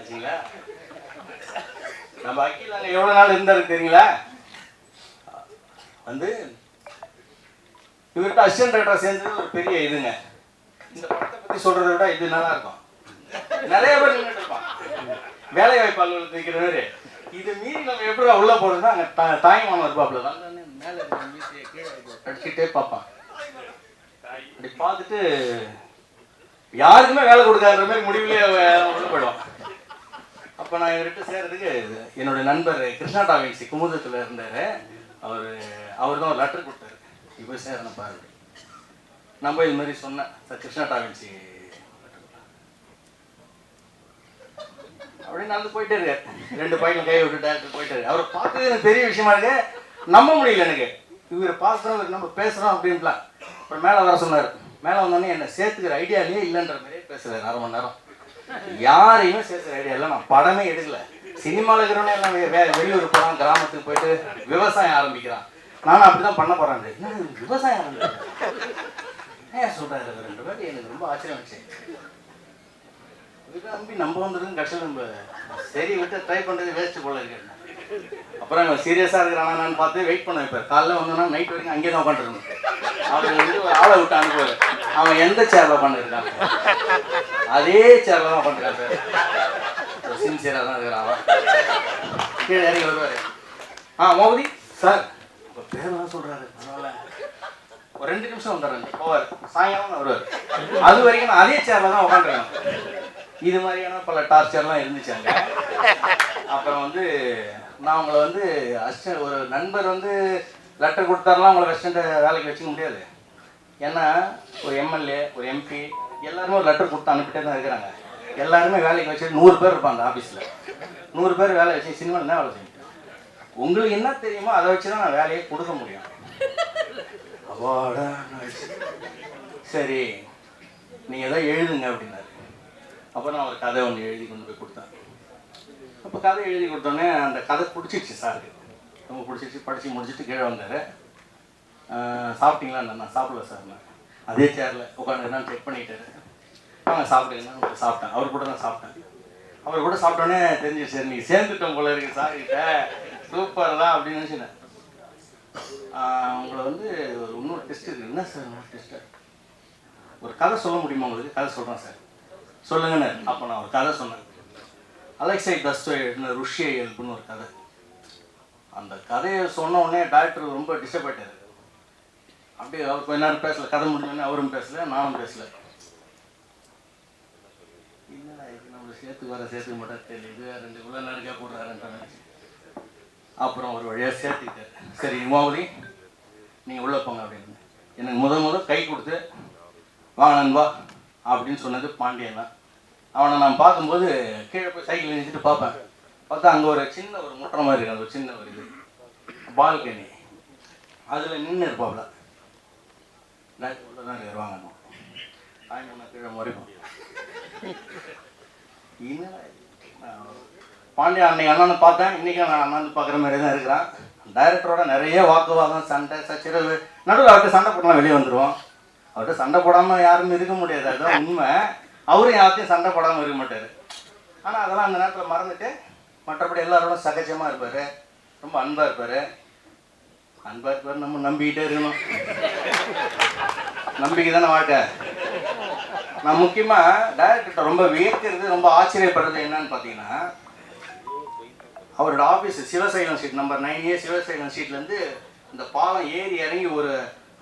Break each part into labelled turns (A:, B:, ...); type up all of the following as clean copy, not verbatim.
A: ஆச்சுங்களா? நம்ம அக்கீல் அங்கே எவ்வளோ நாள் இருந்தாரு தெரியுங்களா? வந்து இவர்கிட்ட அசிஸ்டன்ட் டைரக்டராக சேர்ந்தது ஒரு பெரிய இதுங்க. இந்த படத்தை பற்றி சொல்கிறத விட இது நல்லா இருக்கும். நிறைய பேர் நின்றுட்டு இருப்பான் வேலை வாய்ப்பு அலுவலகத்தில் இருக்கிற மாதிரி. இது மீறி நம்ம எப்படி உள்ளே போகிறதுனா அங்கே தாய்மானம் இருப்பாப்புல வந்தோடனே மேலே கீழே கடிச்சிட்டே பார்ப்பான். அப்படி பார்த்துட்டு யாருக்குமே வேலை கொடுக்காத மாதிரி முடிவுலேயே உள்ள போயிடுவான். அப்போ நான் இவர்கிட்ட சேர்றதுக்கு என்னுடைய நண்பர் கிருஷ்ணா டாவின்சி குமுதத்தில் இருந்தார். அவர் தான் ஒரு லெட்டர் கொடுத்தாரு, இப்போ சேரணும் பாருங்க. நம்ம இது மாதிரி சொன்னேன், சார் கிருஷ்ணா டாவின்சி அப்படின்னு நடந்து போயிட்டே இருக்காரு. 2 பையன் கை விட்டு டேரக்டர் போயிட்டாரு. அவரை பார்த்தது எனக்கு பெரிய விஷயமா இருக்கு, நம்ப முடியல எனக்கு. இவரை பார்க்குறோம், நம்ம பேசுகிறோம் அப்படின்லாம். அப்புறம் மேலே வர சொன்னார். மேலே வந்தோடனே என்னை சேர்த்துக்கிற ஐடியாலேயே இல்லைன்ற மாதிரியே பேசுகிறார் 1/2 மணி நேரம். யாரையுமே சேர்த்துக்கிற ஐடியா இல்லை. நான் படமே எடுக்கல. சினிமாவில் இருக்கிறவனே எல்லாம் வெளியூர் போகிறான், கிராமத்துக்கு போயிட்டு விவசாயம் ஆரம்பிக்கிறான். நானும் அப்படி தான் பண்ண போகிறேன். என்ன விவசாயம் ஆரம்பிக்கிறேன் ஏன் சொல்கிறாரு 2 பேர்? எனக்கு ரொம்ப ஆச்சரியம் வச்சு. நம்பி நம்ம வந்துருக்கு கடைசியில் நம்ம சரி விட்டு ட்ரை பண்ணுறது வேஸ்ட்டு போல இருக்கேன். அப்புறம் இவன் சீரியஸாக இருக்கிறானான்னு பார்த்து வெயிட் பண்ண வைப்பார். காலைல வந்தோன்னா நைட் வரைக்கும் அங்கேயே தான் உட்காந்துருக்கணும். அவர் வந்து ஒரு ஆளை விட்டு அனுப்புவார். அவன் எந்த சேரில் உட்காந்துருக்கான் அதே சேரில் தான் உட்காந்துருக்கான் சார். சின்சியராக தான் இருக்கிறான். அவன் கீழே இறங்கி வருவார். மோதி சார் இப்போ பேரெல்லாம் சொல்கிறாரு, அதனால ஒரு 2 நிமிஷம் வந்துடுறேன் போவார். சாயங்காலம் வருவார். அது வரைக்கும் நான் அதே சேரில் தான் உட்காந்துருக்கேன். இது மாதிரியான பல டார்ச்சர்லாம் இருந்துச்சாங்க. அப்புறம் வந்து நான் உங்களை வந்து அசிஸ்டன்ட் ஒரு நண்பர் வந்து லெட்டர் கொடுத்தாருலாம் உங்களை அசிஸ்டண்ட்டை வேலைக்கு வச்சுக்க முடியாது. ஏன்னா ஒரு எம்எல்ஏ ஒரு எம்பி எல்லாருமே ஒரு லெட்டர் கொடுத்து அனுப்பிட்டே தான் இருக்கிறாங்க. எல்லாருமே வேலைக்கு வச்சு 100 பேர் இருப்பாங்க ஆஃபீஸில். 100 பேர் வேலை வச்சு சினிமாவில் என்ன வேலை செய்யும்? உங்களுக்கு என்ன தெரியுமோ அதை வச்சு தான் நான் வேலையை கொடுக்க முடியும். அவாடா சரி நீங்கள் எதாவது எழுதுங்க அப்படின்னாரு. அப்போ நான் ஒரு கதை ஒன்று எழுதி கொண்டு போய் கொடுத்தேன். அப்போ கதை எழுதி கொடுத்தோன்னே அந்த கதை பிடிச்சிடுச்சு சாருக்கு, ரொம்ப பிடிச்சிடுச்சு. படித்து முடிச்சுட்டு கீழே வந்தார். சாப்பிட்டீங்களா? நான் சாப்பிடல சார். நான் அதே சேரில் உட்காந்து நான் செக் பண்ணிட்டாரு. நான் சாப்பிட்டீங்கன்னா சாப்பிட்டேன். அவர் கூட தான் சாப்பிட்டேன். அவர் கூட சாப்பிட்டோன்னே தெரிஞ்சிச்சு சரி நீங்கள் சேர்ந்துட்டோம் போல இருக்கு சார் கிட்ட, சூப்பர் தான் அப்படின்னு நினச்சினேன். உங்களை வந்து ஒரு இன்னொரு டெஸ்ட் இருக்குது. என்ன சார் இன்னொரு டெஸ்ட்டு? ஒரு கதை சொல்ல முடியுமா உங்களுக்கு? கதை சொல்கிறேன் சார் சொல்லுங்கன்னு. அப்போ நான் ஒரு கதை சொன்னேன். அலெக்சை தஸ்தோயேவ்ஸ்கிய ருஷ்ய இயல்புன்னு ஒரு கதை. அந்த கதையை சொன்ன உடனே டாக்டர் ரொம்ப டிஸ்டர்ப் ஆகிட்டார். அப்படியே அவர் கொஞ்ச நேரம் பேசல. கதை முடிஞ்சோடனே அவரும் பேசல, நானும் பேசல. என்னடா இது நம்மளை சேர்த்துக்க மாட்டேன் தெரியல, 2 இவ்வளோ நேரக்கே போடுறாருன்ற. அப்புறம் ஒரு வழியாக சேர்த்துக்கிட்டார். சரி மோகலி நீங்கள் உள்ளே போங்க அப்படின்னு எனக்கு முதல் கை கொடுத்து வாங்க நண்பா அப்படின்னு சொன்னது பாண்டியன் தான். அவனை நான் பார்க்கும்போது கீழே போய் சைக்கிள் நிறுத்திட்டு பார்ப்பேன். பார்த்தா அங்கே ஒரு சின்ன ஒரு முட்டுற மாதிரி இருக்கு. அது ஒரு சின்ன ஒரு இது பால்கனி, அதில் நின்று இருப்பாப்ல. உள்ள தான் வருவாங்க தாய்மொழி கீழே முறைப்போம். பாண்டியன் அன்னைக்கு அண்ணனை பார்த்தேன், இன்றைக்கி நான் அண்ணன் பார்க்குற மாதிரி தான் இருக்கிறான். டைரக்டரோட நிறைய வாக்குவாதம், சண்டை, சச்சரவு. நடுவில் அவர்கிட்ட சண்டை போடலாம் வெளியே வந்துடுவோம். அவர்கிட்ட சண்டை போடாமல் யாரும் இருக்க முடியாது, அதுதான் உண்மை. அவரும் யார்த்தையும் சண்டை போடாமல் இருக்க மாட்டார். ஆனால் அதெல்லாம் அந்த நேரத்தில் மறந்துட்டு மற்றபடி எல்லாரோட சகஜமாக இருப்பார், ரொம்ப அன்பாக இருப்பார். நம்ம நம்பிக்கிட்டே இருக்கணும். நம்பிக்கை தானே வாழ்க்கை. நான் முக்கியமாக டைரக்டர்கிட்ட ரொம்ப வியக்கிறது, ரொம்ப ஆச்சரியப்படுறது என்னன்னு பார்த்தீங்கன்னா, அவரோட office Sivasailam street number 9A Sivasailam ஸ்ட்ரீட்லேருந்து இந்த பாலம் ஏறி இறங்கி ஒரு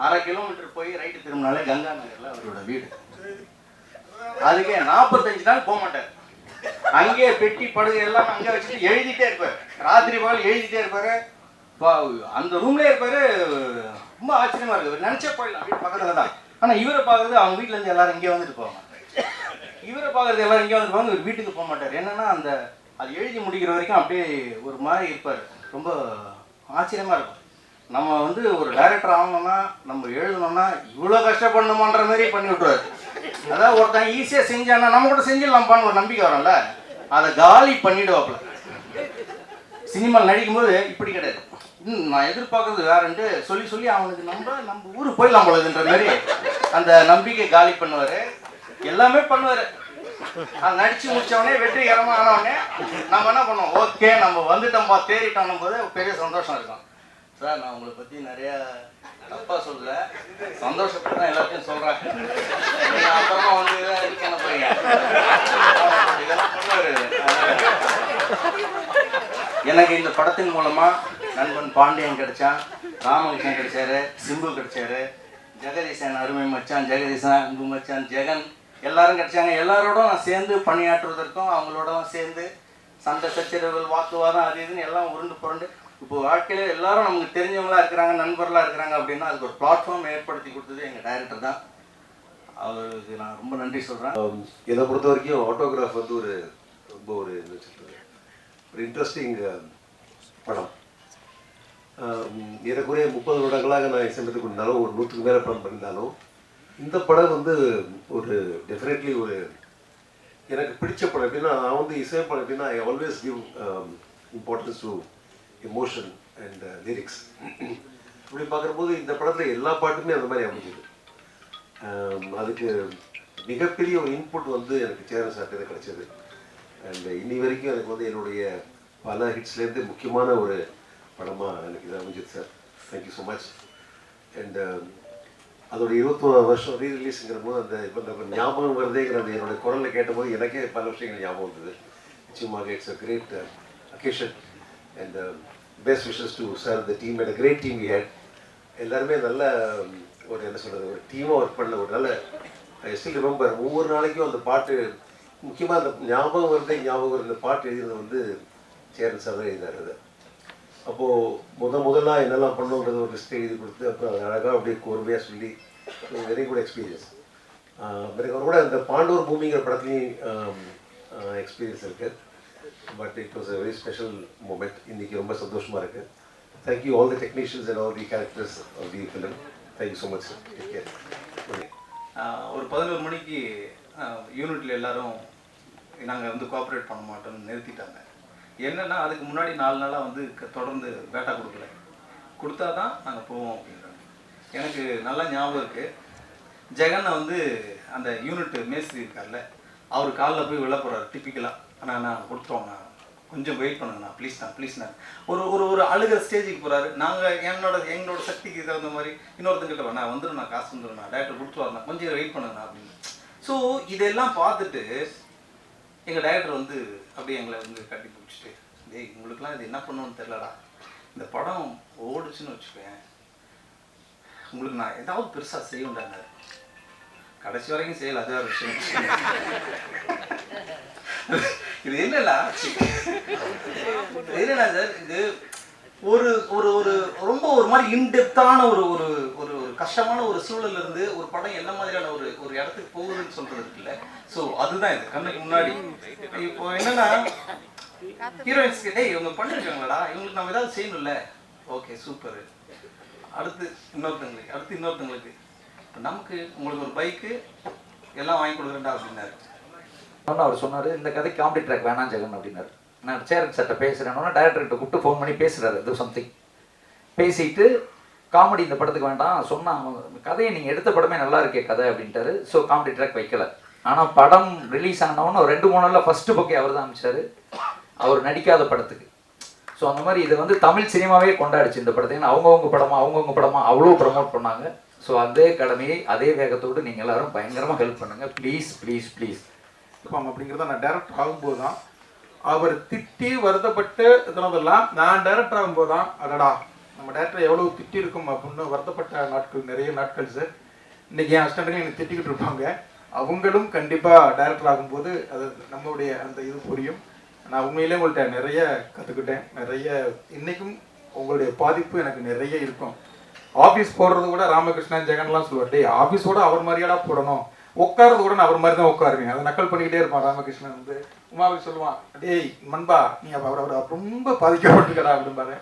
A: 1/2 கிலோமீட்டர் போய் ரைட்டு திரும்பினாலே கங்கா நகரில் அவரோட வீடு. அதுக்கே 45 நாள் போக மாட்டார். அங்கேயே பெட்டி படுகை எல்லாம் அங்கே வச்சுட்டு எழுதிட்டே இருப்பார். ராத்திரி பகல் எழுதிட்டே இருப்பார். அந்த ரூம்லேயே இருப்பார். ரொம்ப ஆச்சரியமாக இருக்குது. நினச்சே போயிடலாம், வீட்டு பக்கத்தில் தான். ஆனால் இவரை பார்க்குறது அவங்க வீட்டிலேருந்து எல்லாரும் இங்கே வந்துட்டு போவாங்க. இவரை பார்க்குறது எல்லாரும் இங்கே வந்துட்டு போவாங்க. இவர் வீட்டுக்கு போக மாட்டார். என்னென்னா அந்த அது எழுதி முடிக்கிற வரைக்கும் அப்படியே ஒரு மாதிரி இருப்பார். ரொம்ப ஆச்சரியமாக இருக்கும். நம்ம வந்து ஒரு டைரக்டர் ஆகணும்னா, நம்ம எழுதணும்னா இவ்வளோ கஷ்டப்படணுமான்ற மாதிரி பண்ணி விட்டுருவார். அதாவது ஒருத்தன் ஈஸியாக செஞ்சானா நம்ம கூட செஞ்சிடலாம்ப்பான்னு ஒரு நம்பிக்கை வரும்ல, அதை காலி பண்ணிவிடுவாப்புல. சினிமாவில் நடிக்கும்போது இப்படி கிடையாது. நான் எதிர்பார்க்கறது வேறன்ட்டு சொல்லி அவனுக்கு நம்ம ஊருக்கு போயிடலாம் போலதுன்ற மாதிரி அந்த நம்பிக்கை காலி பண்ணுவார். எல்லாமே பண்ணுவார். அது நடிச்சு முடிச்சவொடனே வெற்றிகரமாக ஆனவுடனே நம்ம என்ன பண்ணோம், ஓகே நம்ம வந்துட்டோம்பா தேறிட்டோம் போது பெரிய சந்தோஷம் இருக்கும். சார் நான் உங்களை பற்றி நிறையா தப்பாக சொல்லல, சந்தோஷப்பட்டு தான் எல்லாத்தையும் சொல்கிறாங்க. நீங்கள் அப்புறமா வந்து இதுக்கு என்ன போறீங்க இதெல்லாம் பண்ணுவார். எனக்கு இந்த படத்தின் மூலமாக நண்பன் பாண்டியன் கிடைச்சான், ராமகிருஷ்ணன் கிடைச்சாரு, சிம்பு கிடைச்சாரு, ஜெகதீசன் அருமை மச்சான், ஜெகதீசன் அன்பு மச்சான், ஜெகன் எல்லாரும் கிடைச்சாங்க. எல்லாரோட நான் சேர்ந்து பணியாற்றுவதற்கும் அவங்களோட சேர்ந்து சண்டை சச்சரவுகள் வாக்குவாதம் அது இதுன்னு எல்லாம் உருண்டு புரண்டு இப்போ வாழ்க்கையில் எல்லாரும் நமக்கு தெரிஞ்சவங்களா இருக்கிறாங்க, நண்பர்களாக இருக்கிறாங்க அப்படின்னா அதுக்கு ஒரு பிளாட்ஃபார்ம் ஏற்படுத்தி கொடுத்தது எங்கள் டைரக்டர் தான். அவருக்கு நான் ரொம்ப நன்றி சொல்கிறேன்.
B: என்னை பொறுத்த வரைக்கும் ஆட்டோகிராஃப் வந்து ரொம்ப ஒரு இன்ட்ரெஸ்டிங் படம். ஏறக்குறைய 30 வருடங்களாக நான் இசையமைத்துக் கொண்டிருந்தாலும், ஒரு 100க்கு மேலே படம் பண்ணியிருந்தாலும், இந்த படம் வந்து ஒரு டெஃபினெட்லி ஒரு எனக்கு பிடிச்ச படம். எப்படின்னா நான் வந்து இசையப்படம் எப்படின்னா I always give importance to emotion and lyrics. இப்படி பார்க்குறபோது இந்த படத்தில் எல்லா பாட்டுமே அந்த மாதிரி அமைஞ்சுது. அதுக்கு மிகப்பெரிய ஒரு இன்புட் வந்து எனக்கு சேரன் சார்ட்டு கிடைச்சது. அண்ட் இன்னி வரைக்கும் எனக்கு வந்து என்னுடைய பல ஹிட்ஸ்லேருந்து முக்கியமான ஒரு படமாக எனக்கு இது அமைஞ்சது sir. Thank you so much. And அதோட 21 வருஷம் ரீரிலீஸுங்கிற போது அந்த இப்போ நம்ம ஞாபகம் வருதேங்கிற அந்த என்னுடைய குரலில் கேட்டபோது எனக்கே பல விஷயங்கள் ஞாபகம் வந்தது. நிச்சயமாக it's a great occasion and best wishes to sir. The team and great team we had. எல்லாருமே நல்ல ஒரு என்ன சொல்கிறது, ஒரு டீமாக ஒர்க் பண்ண ஒரு நல்ல ஐ ஸ்டில் ரிமெம்பர். ஒவ்வொரு நாளைக்கும் அந்த பாட்டு முக்கியமாக அந்த ஞாபகம் வருது இந்த பாட்டு எழுதினது வந்து சேரன் சார் தான் எழுதினார். அது அப்போது முதலாக என்னெல்லாம் பண்ணணுன்றது ஒரு லிஸ்ட் எழுதி கொடுத்து அப்புறம் அது அழகாக அப்படியே கோர்வையாக சொல்லி வெரி குட் எக்ஸ்பீரியன்ஸ். எனக்கு கூட இந்த பாண்டூர் பூமிங்கிற படத்துலையும் எக்ஸ்பீரியன்ஸ் இருக்குது. But it was a very special moment. இன்றைக்கி ரொம்ப சந்தோஷமாக இருக்குது. Thank you all the technicians and all the characters of the film. Thank you so much. Take care.
A: ஒரு 11 மணிக்கு யூனிட்டில் எல்லோரும் நாங்கள் வந்து கோஆப்ரேட் பண்ண மாட்டோம்னு நிறுத்திட்டாங்க. என்னென்னா அதுக்கு முன்னாடி 4 நாளாக வந்து தொடர்ந்து பேட்டா கொடுத்தா தான் நாங்கள் போவோம் அப்படின்றாங்க. எனக்கு நல்லா ஞாபகம் இருக்குது. ஜெகனை வந்து அந்த யூனிட் மேஸ்திரி இருக்கார்ல, அவர் காலில் போய் விழ போகிறார் டிப்பிக்கலாக. ஆனால் நான் கொடுத்துருவோங்கண்ணா, கொஞ்சம் வெயிட் பண்ணுங்கண்ணா, ப்ளீஸ்ண்ணா. ஒரு அழுகிற ஸ்டேஜுக்கு போகிறாரு. நாங்கள் எங்களோட சக்திக்கு தகுந்த மாதிரி இன்னொருத்தங்கிட்ட வேணா வந்துடும், நான் காசு வந்துடும்ண்ணா, டேரக்டர் கொடுத்துருவாருண்ணா, கொஞ்சம் வெயிட் பண்ணுங்கண்ணா அப்படின்னு. ஸோ இதெல்லாம் பார்த்துட்டு எங்கள் டைரக்டர் வந்து அப்படியே எங்களை வந்து கட்டி பிடிச்சிட்டு, டேய் உங்களுக்குலாம் இது என்ன பண்ணணும்னு தெரிலடா, இந்த படம் ஓடுச்சுன்னு வச்சுக்கேன், உங்களுக்கு நான் ஏதாவது பெருசாக செய்யுண்டாங்க. கடைசி வரைக்கும் செய்யலை, அது வேறு விஷயம். இது என்னன்னா சார், இது ஒரு ஒரு ஒரு ரொம்ப ஒரு மாதிரி இன்டெப்தான ஒரு ஒரு ஒரு கஷ்டமான ஒரு சூழல்ல இருந்து ஒரு படம் என்ன மாதிரியான ஒரு இடத்துக்கு போகுதுன்னு சொல்றது இருக்குல்ல. ஸோ அதுதான் இது கண்ணுக்கு முன்னாடி. இப்போ என்னன்னா ஹீரோயின்ஸ் கிட்டே இவங்க பண்ணிருக்காங்களா, இவங்களுக்கு நம்ம ஏதாவது செய்யணும்ல, ஓகே சூப்பர், அடுத்து இன்னொருத்தங்களுக்கு நமக்கு உங்களுக்கு ஒரு பைக்கு எல்லாம் வாங்கி கொடுக்குறேன்டா அப்படின்னாரு.
C: அவர் சொன்னார், இந்த கதை காமெடி ட்ராக் வேணாம் ஜெகன் அப்படின்னாரு. நான் சேரன் சட்டை பேசுகிறேன்னா டைரக்டர்கிட்ட கூப்பிட்டு ஃபோன் பண்ணி பேசுகிறாரு, இது சம்திங் பேசிட்டு காமெடி இந்த படத்துக்கு வேண்டாம் சொன்னால், கதையை நீங்கள் எடுத்த படமே நல்லா இருக்கே கதை அப்படின்ட்டாரு. ஸோ காமெடி ட்ராக் வைக்கல. ஆனால் படம் ரிலீஸ் ஆனவொன்னு ஒரு 2-3 நாளில் ஃபஸ்ட்டு புக்கே அவர் தான் அமைச்சார், அவர் நடிக்காத படத்துக்கு. ஸோ அந்த மாதிரி இதை வந்து தமிழ் சினிமாவே கொண்டாடிச்சு இந்த படத்தை. ஏன்னா அவங்கவுங்க படமாக அவ்வளோ ப்ரமோட் பண்ணாங்க. ஸோ அதே கடமையை அதே வேகத்தோடு நீங்கள் எல்லாரும் பயங்கரமாக ஹெல்ப் பண்ணுங்கள் ப்ளீஸ்.
D: அப்படிங்கிறத நான் டைரக்டர் ஆகும்போது தான் அவர் திட்டி வருத்தப்பட்டு இதெல்லாம் நான் டைரக்டர் ஆகும்போது தான் அடடா நம்ம டைரக்டர் எவ்வளோ திட்டி இருக்கும் அப்படின்னு வருத்தப்பட்ட நாட்கள் நிறைய நாட்கள் சார். இன்றைக்கி என் அசிஸ்டண்ட்டுங்க எனக்கு திட்டிக்கிட்டு இருப்பாங்க. அவங்களும் கண்டிப்பாக டைரக்டர் ஆகும்போது அது நம்மளுடைய அந்த இது புரியும். நான் உண்மையிலே உங்கள்கிட்ட நிறைய கற்றுக்கிட்டேன். நிறைய இன்றைக்கும் உங்களுடைய பாதிப்பு எனக்கு நிறைய இருக்கும். ஆஃபீஸ் போடுறது கூட ராமகிருஷ்ணன் ஜெகன்லாம் சொல்லுவார், டேய் ஆஃபீஸோட அவர் மாதிரியாடா போடணும், உட்காரது கூட நான் அவர் மாதிரி தான் உட்காருவேன். அதை நக்கல் பண்ணிக்கிட்டே இருப்பான் ராமகிருஷ்ணன். வந்து உமாவுக்கு சொல்லுவான், டேய் மண்பா நீ அவர் ரொம்ப பாதிக்கப்பட்டிருக்கடா அப்படின்பாரு.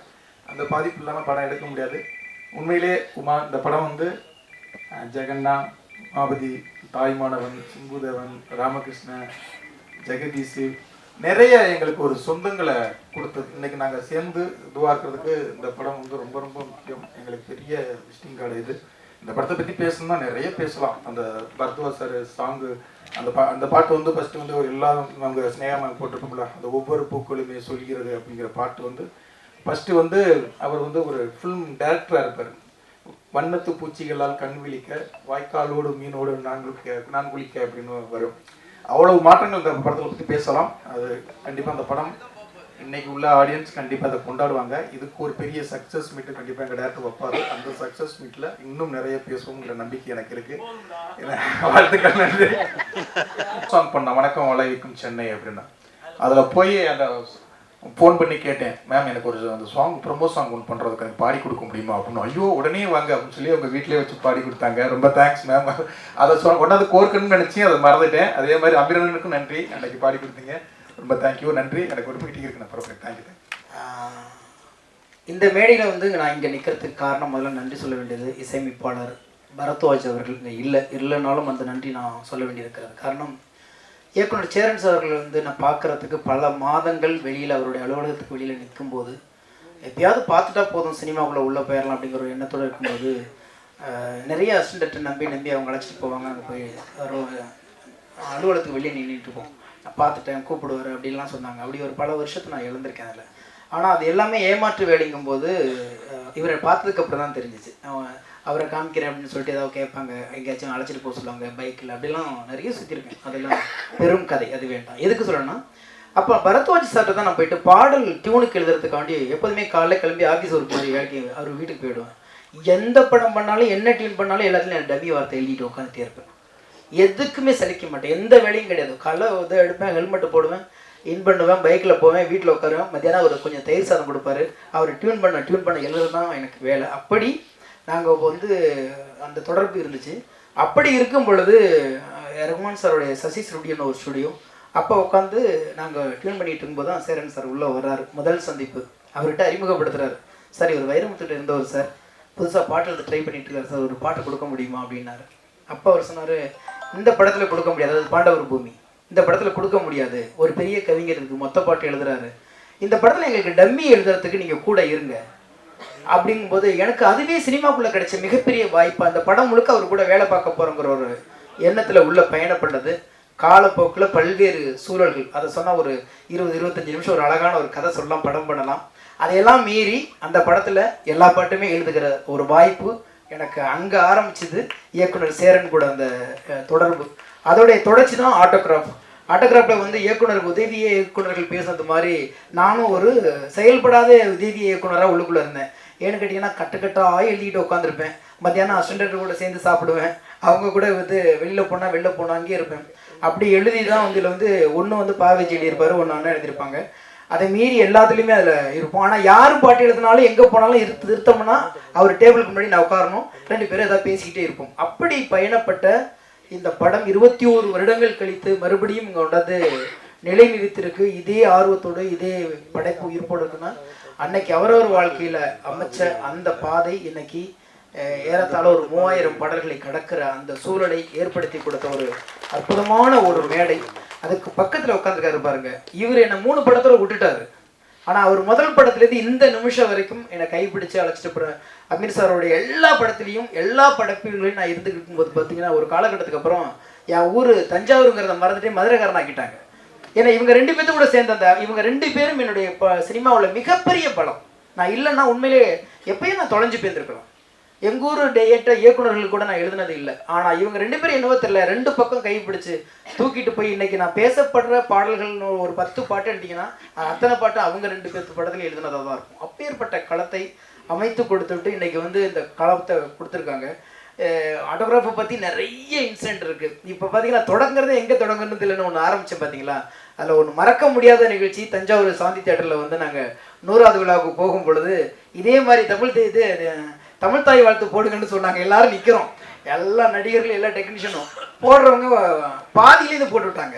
D: அந்த பாதிப்பு இல்லாமல் படம் எடுக்க முடியாது. உண்மையிலே உமா இந்த படம் வந்து ஜெகன்னா, உமாபதி, தாய்மானவன், சிம்புதேவன், ராமகிருஷ்ணன், ஜெகதீஷு நிறைய எங்களுக்கு ஒரு சொந்தங்களை கொடுத்தது. இன்றைக்கி நாங்கள் சேர்ந்து இதுவாக இருக்கிறதுக்கு இந்த படம் வந்து ரொம்ப ரொம்ப முக்கியம். எங்களுக்கு பெரிய விசிட்டிங் கார்டு இது. இந்த படத்தை பற்றி பேசணும்னா நிறைய பேசலாம். அந்த பரத்வா சார் சாங்கு அந்த பாட்டு வந்து ஃபஸ்ட்டு வந்து எல்லாரும் அவங்க ஸ்னேகமாக போட்டிருப்போம்ல, அந்த ஒவ்வொரு பூக்களுமே சொல்கிறது அப்படிங்கிற பாட்டு வந்து ஃபஸ்ட்டு வந்து அவர் வந்து ஒரு ஃபிலிம் டைரக்டராக இருப்பார். வண்ணத்து பூச்சிகளால் கண் விழிக்க, வாய்க்காலோடு மீனோடு நான் குளிக்க அப்படின்னு வரும். அவ்வளவு மாற்றங்கள் இந்த படத்தை பற்றி பேசலாம். அது கண்டிப்பாக அந்த படம் இன்னைக்கு உள்ள ஆடியன்ஸ் கண்டிப்பாக அதை கொண்டாடுவாங்க. இதுக்கு ஒரு பெரிய சக்ஸஸ் மீட்டு கண்டிப்பாக எங்கள் டேரக்டர் வைப்பார். அந்த சக்ஸஸ் மீட்டில் இன்னும் நிறைய பேசுவோங்கிற நம்பிக்கை எனக்கு இருக்குது. வாழ்த்துக்கள், நன்றி. சாங் பண்ண வணக்கம் வளைவிக்கும் சென்னை அப்படின்னா அதில் போய் அந்த ஃபோன் பண்ணி கேட்டேன், மேம் எனக்கு ஒரு அந்த சாங் ப்ரொமோ சாங் ஒன்று பண்ணுறதுக்கு எனக்கு பாடி கொடுக்க முடியுமா அப்படின்னு. ஐயோ உடனே வாங்க அப்படின்னு சொல்லி அவங்க வீட்டிலே வச்சு பாடி கொடுத்தாங்க. ரொம்ப தேங்க்ஸ் மேம். அதை கொண்டாந்து கோர்க்கணும்னு நினச்சி அதை மறந்துட்டேன். அதே மாதிரி அபிரனுக்கும் நன்றி, அன்றைக்கி பாடி கொடுத்தீங்க. ரொம்ப தேங்க்யூ, நன்றி. எனக்கு ஒரு மீட்டிங் இருக்கு, நான் பரவாயில்ல. தேங்க்யூ.
E: இந்த மேடையில் வந்து நான் இங்கே நிற்கிறதுக்கு காரணம் முதல்ல நன்றி சொல்ல வேண்டியது இசையமைப்பாளர் பரத்வாஜ் அவர்கள். இங்கே இல்லைனாலும் அந்த நன்றி நான் சொல்ல வேண்டியிருக்கிறது. காரணம், இயக்குனர் சேரன் சார் அவர்கள் வந்து நான் பார்க்குறதுக்கு பல மாதங்கள் வெளியில் அவருடைய அலுவலகத்துக்கு வெளியில் நிற்கும்போது எப்பயாவது பார்த்துட்டா போதும் சினிமாக்குள்ளே உள்ளே போயிடலாம் அப்படிங்கிற ஒரு எண்ணத்தோடு இருக்கும்போது நிறைய அசிஸ்டன்ட்டை நம்பி அவங்க அழைச்சிட்டு போவாங்க. அங்கே போய் அலுவலகத்துக்கு வெளியே நின்றுட்டு இருப்போம். நான் பார்த்துட்டேன், கூப்பிடுவார் அப்படின்லாம் சொன்னாங்க. அப்படி ஒரு பல வருஷத்தை நான் இழந்திருக்கேன் அதில். ஆனால் அது எல்லாமே ஏமாற்று வேலைங்கும்போது இவரை பார்த்ததுக்கப்புறம் தான் தெரிஞ்சிச்சு. அவரை காமிக்கிறேன் அப்படின்னு சொல்லிட்டு ஏதாவது கேட்பாங்க, எங்கேயாச்சும் அழைச்சிட்டு போக சொல்லுவாங்க பைக்கில், அப்படிலாம் நிறைய சுற்றிருக்கேன். அதெல்லாம் பெரும் கதை, அது வேண்டாம். எதுக்கு சொல்லணும்னா, அப்போ பரத்வாஜ் சார்ட்ட தான் நான் போயிட்டு பாடல் டியூனுக்கு எழுதுறதுக்காண்டி எப்போதுமே காலைல கிளம்பி ஆஃபீஸ் ஒர்க் மாதிரி வேலைக்கு அவர் வீட்டுக்கு போயிடுவேன். எந்த படம் பண்ணாலும் என்ன டியூன் பண்ணாலும் எல்லாத்துலையும் நான் டம்மி வார்த்தை எழுதிட்டு உட்காந்துட்டே இருப்பேன். எதுக்குமே சலிக்க மாட்டேன், எந்த வேலையும் கிடையாது. காலைல இதை எடுப்பேன், ஹெல்மெட்டு போடுவேன், இன் பண்ணுவேன், பைக்கில் போவேன், வீட்டில் உட்காருவேன். மத்தியானம் அவர் கொஞ்சம் தயிர் சாதம் கொடுப்பாரு, அவர் டியூன் பண்ண எழுதுறது தான் எனக்கு வேலை. அப்படி நாங்கள் வந்து அந்த தொடர்பு இருந்துச்சு. அப்படி இருக்கும் பொழுது ரகுமான் சாருடைய சசி ஸ்டுடியோன்னு ஒரு ஸ்டுடியோ, அப்போ உட்காந்து நாங்கள் டியூன் பண்ணிட்டு இருக்கும்போது தான் சேரன் சார் உள்ளே வர்றாரு. முதல் சந்திப்பு அவர்கிட்ட அறிமுகப்படுத்துகிறாரு. சார் இவர் வைரமுத்துட்டு இருந்தவர் சார், புதுசாக பாட்டு எழுத ட்ரை பண்ணிட்டு இருக்காரு சார், ஒரு பாட்டு கொடுக்க முடியுமா அப்படின்னாரு. அப்போ அவர் சொன்னார், இந்த படத்தில் கொடுக்க முடியாது, அது பாண்டவர் பூமி, இந்த படத்தில் கொடுக்க முடியாது, ஒரு பெரிய கவிஞர் இருக்குது மொத்த பாட்டு எழுதுறாரு, இந்த படத்தில் எங்களுக்கு டம்மி எழுதுறதுக்கு நீங்கள் கூட இருங்க அப்படிங்கும்போது எனக்கு அதுவே சினிமாக்குள்ளே கிடைச்ச மிகப்பெரிய வாய்ப்பு. அந்த படம் முழுக்க அவர் கூட வேலை பார்க்க போகிறோங்கிற ஒரு எண்ணத்தில் உள்ள பயணப்பட்டது. காலப்போக்கில் பல்வேறு சூழல்கள், அதை சொன்னால் ஒரு 20-25 நிமிஷம் ஒரு அழகான ஒரு கதை சொல்லலாம், படம் பண்ணலாம். அதையெல்லாம் மீறி அந்த படத்தில் எல்லா பாட்டுமே எழுதுகிற ஒரு வாய்ப்பு எனக்கு அங்கே ஆரம்பிச்சது. இயக்குனர் சேரன் கூட அந்த தொடர்பு, அதோடைய தொடர்ச்சி தான் ஆட்டோகிராஃபில் வந்து இயக்குனருக்கு உதவி இயக்குனர்கள் பேசுறது மாதிரி நானும் ஒரு செயல்படாத உதவி இயக்குனராக உள்ளுக்குள்ளே இருந்தேன். ஏன்னு கேட்டிங்கன்னா கட்டுக்கட்டாக எழுதிட்டு உட்காந்துருப்பேன். மத்தியானம் அசிஸ்டன்ட் கூட சேர்ந்து சாப்பிடுவேன், அவங்க கூட வந்து வெளில போனால் அங்கேயே இருப்பேன். அப்படி எழுதி தான் வந்து இதில் வந்து ஒன்று வந்து பாவேஜி எழுதியிருப்பார், ஒன்று அண்ணன் எழுதியிருப்பாங்க. அதை மீறி எல்லாத்துலேயுமே அதில் இருப்போம். ஆனால் யாரும் பாட்டு எழுதினாலும் எங்கே போனாலும் திருத்தம்னா அவர் டேபிளுக்கு முன்னாடி நான் உட்காரணும், 2 பேரும் ஏதாவது பேசிக்கிட்டே இருப்போம். அப்படி பயணப்பட்ட இந்த படம் 21 வருடங்கள் கழித்து மறுபடியும் இங்கே கொண்டாந்து நிலை நிறுத்திருக்கு. இதே ஆர்வத்தோடு இதே படைப்பு உயிர்ப்போடு இருக்குன்னா அன்னைக்கு அவரவர் வாழ்க்கையில் அமைச்ச அந்த பாதை இன்னைக்கு ஏறத்தாழ ஒரு 3000 பாடல்களை கடக்கிற அந்த சூழலை ஏற்படுத்தி கொடுத்த ஒரு அற்புதமான ஒரு மேடை. அதுக்கு பக்கத்தில் உட்காந்துருக்காரு பாருங்க. இவர் என்னை 3 படத்தில் விட்டுட்டாரு, ஆனால் அவர் முதல் படத்துலேருந்து இந்த நிமிஷம் வரைக்கும் என்னை கைப்பிடிச்சு அழைச்சிட்டு போகிற அமீர் சாரோடைய எல்லா படத்துலையும் எல்லா படைப்புகளையும் நான் இருந்துக்கிட்டு போது பார்த்தீங்கன்னா ஒரு காலகட்டத்துக்கு அப்புறம் என் ஊர் தஞ்சாவூருங்கிறத மறந்துட்டே மதுரைக்காரன் ஆக்கிட்டாங்க. ஏன்னா இவங்க 2 பேர்த்து கூட சேர்ந்த அந்த இவங்க 2 பேரும் என்னுடைய சினிமாவில் மிகப்பெரிய பலம். நான் இல்லைன்னா உண்மையிலே எப்பயும் நான் தொலைஞ்சு போயிருந்துருக்கலாம். எங்கள் ஊர் இயக்குனர்கள் கூட நான் எழுதுனது இல்லை. ஆனால் இவங்க 2 பேரும் என்னவோ தெரியல, 2 பக்கம் கைப்பிடிச்சு தூக்கிட்டு போய் இன்னைக்கு நான் பேசப்படுற பாடல்கள்னு ஒரு 10 பாட்டு எடுத்தீங்கன்னா அத்தனை பாட்டு அவங்க 2 பேர்த்து படத்துல எழுதுனதாக தான் இருக்கும். அப்பேற்பட்ட களத்தை அமைத்து கொடுத்துட்டு இன்னைக்கு வந்து இந்த களத்தை கொடுத்துருக்காங்க. ஆட்டோகிராஃபை பற்றி நிறைய இன்சிடென்ட் இருக்குது. இப்போ பார்த்தீங்கன்னா தொடங்குறதே எங்கே தொடங்குறது இல்லைன்னு ஒன்று ஆரம்பித்தேன் பார்த்தீங்களா. அதில் ஒன்று மறக்க முடியாத நிகழ்ச்சி, தஞ்சாவூர் சாந்தி தியேட்டரில் வந்து நாங்கள் 100வது விழாவுக்கு போகும் பொழுது இதே மாதிரி தமிழ் தாய் வாழ்த்து போடுங்கன்னு சொன்னாங்க. எல்லாரும் நிற்கிறோம், எல்லா நடிகர்களும் எல்லா டெக்னீஷியனும் போடுறவங்க பாதியிலேருந்து போட்டு விட்டாங்க.